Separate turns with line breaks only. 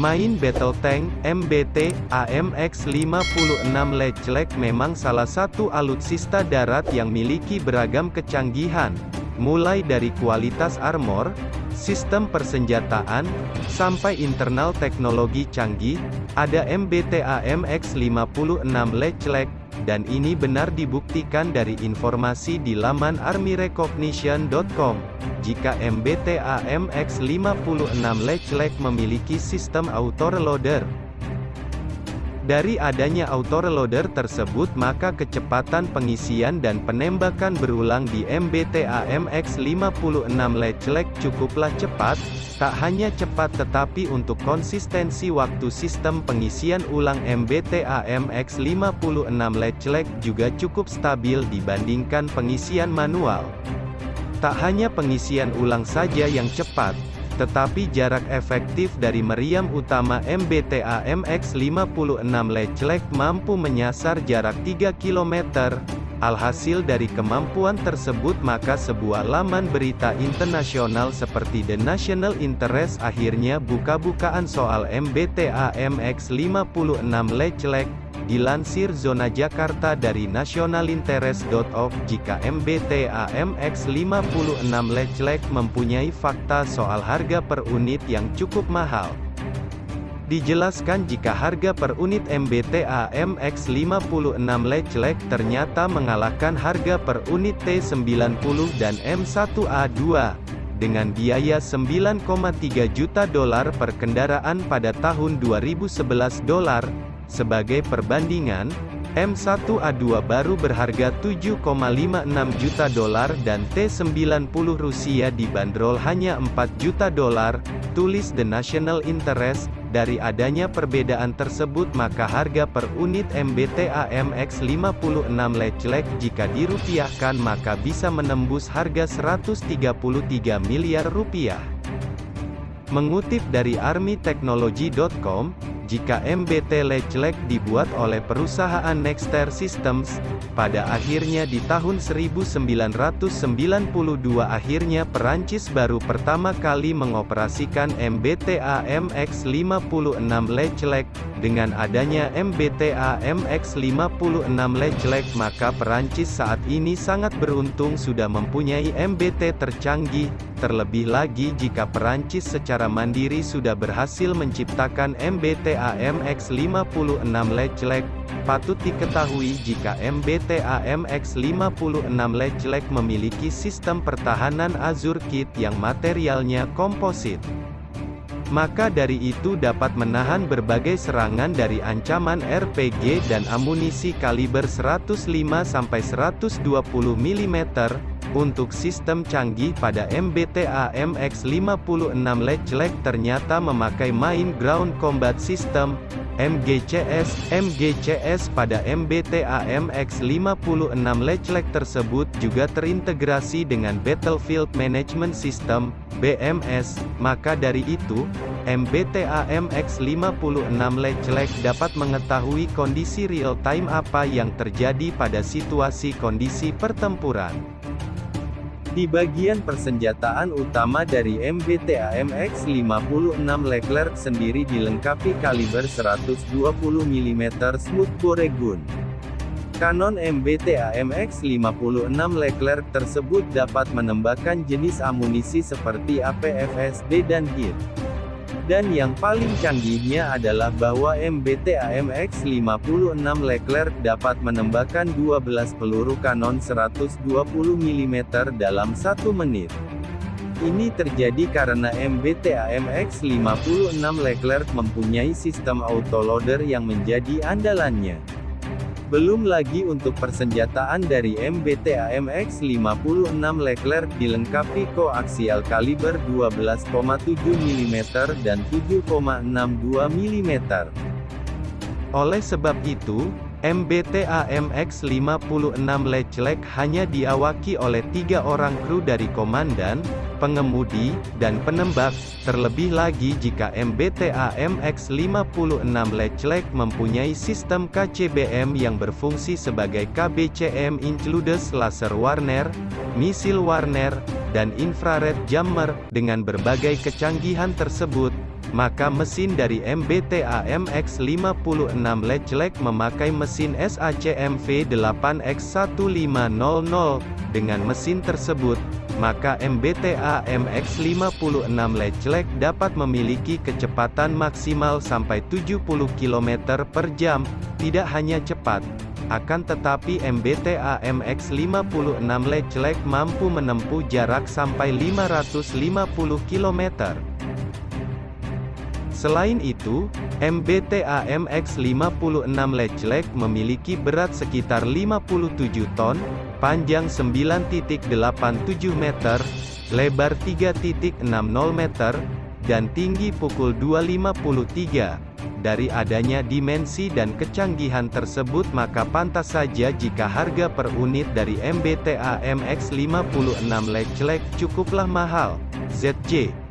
Main Battle Tank, MBT, AMX-56 Leclerc memang salah satu alutsista darat yang miliki beragam kecanggihan, mulai dari kualitas armor, sistem persenjataan, sampai internal teknologi canggih. Ada MBT AMX-56 Leclerc, dan ini benar dibuktikan dari informasi di laman armyrecognition.com. Jika MBT AMX-56 Leclerc memiliki sistem auto-reloader. Dari adanya auto-reloader tersebut maka kecepatan pengisian dan penembakan berulang di MBT AMX-56 Leclerc cukuplah cepat. Tak hanya cepat tetapi untuk konsistensi waktu sistem pengisian ulang MBT AMX-56 Leclerc juga cukup stabil dibandingkan pengisian manual. Tak hanya pengisian ulang saja yang cepat, tetapi jarak efektif dari meriam utama MBT AMX-56 Leclerc mampu menyasar jarak 3 km. Alhasil dari kemampuan tersebut maka sebuah laman berita internasional seperti The National Interest akhirnya buka-bukaan soal MBT AMX-56 Leclerc. Dilansir Zona Jakarta dari nationalinterest.org, jika MBT AMX-56 Leclerc mempunyai fakta soal harga per unit yang cukup mahal. Dijelaskan jika harga per unit MBT AMX-56 Leclerc ternyata mengalahkan harga per unit T90 dan M1A2, dengan biaya $9,3 juta per kendaraan pada tahun 2011. Sebagai perbandingan, M1A2 baru berharga $7,56 juta dan T90 Rusia dibanderol hanya $4 juta, tulis The National Interest. Dari adanya perbedaan tersebut maka harga per unit MBT AMX-56 Leclerc jika dirupiahkan maka bisa menembus harga $133 miliar. Mengutip dari armytechnology.com, jika MBT Leclerc dibuat oleh perusahaan Nexter Systems, pada akhirnya di tahun 1992 akhirnya Perancis baru pertama kali mengoperasikan MBT AMX-56 Leclerc. Dengan adanya MBT AMX-56 Leclerc maka Perancis saat ini sangat beruntung sudah mempunyai MBT tercanggih, terlebih lagi jika Perancis secara mandiri sudah berhasil menciptakan MBT AMX-56 Leclerc. Patut diketahui jika MBT AMX-56 Leclerc memiliki sistem pertahanan Azure Kit yang materialnya komposit. Maka dari itu dapat menahan berbagai serangan dari ancaman RPG dan amunisi kaliber 105-120 mm. Untuk sistem canggih pada MBT AMX-56 Leclerc ternyata memakai Main Ground Combat System, MGCS. MGCS pada MBT AMX-56 Leclerc tersebut juga terintegrasi dengan Battlefield Management System, BMS. Maka dari itu, MBT AMX-56 Leclerc dapat mengetahui kondisi real-time apa yang terjadi pada situasi kondisi pertempuran. Di bagian persenjataan utama dari MBT AMX-56 Leclerc sendiri dilengkapi kaliber 120 mm smoothbore gun. Kanon MBT AMX-56 Leclerc tersebut dapat menembakkan jenis amunisi seperti APFSD dan HIT. Dan yang paling canggihnya adalah bahwa MBT AMX-56 Leclerc dapat menembakkan 12 peluru kanon 120 mm dalam 1 menit. Ini terjadi karena MBT AMX-56 Leclerc mempunyai sistem autoloader yang menjadi andalannya. Belum lagi untuk persenjataan dari MBT AMX-56 Leclerc dilengkapi koaksial kaliber 12,7 mm dan 7,62 mm. Oleh sebab itu, MBT AMX-56 Leclerc hanya diawaki oleh 3 orang kru dari komandan, pengemudi, dan penembak. Terlebih lagi jika MBT AMX-56 Leclerc mempunyai sistem KCBM yang berfungsi sebagai KBCM includes laser warner, misil warner, dan infrared jammer. Dengan berbagai kecanggihan tersebut, maka mesin dari MBT AMX56 Leclerc memakai mesin SACMV 8X1500. Dengan mesin tersebut, maka MBT AMX56 Leclerc dapat memiliki kecepatan maksimal sampai 70 km per jam. Tidak hanya cepat, akan tetapi MBT AMX56 Leclerc mampu menempuh jarak sampai 550 km. Selain itu, MBT AMX56 Leclerc memiliki berat sekitar 57 ton, panjang 9,87 meter, lebar 3,60 meter, dan tinggi pukul 2,53. Dari adanya dimensi dan kecanggihan tersebut, maka pantas saja jika harga per unit dari MBT AMX56 Leclerc cukuplah mahal. ZJ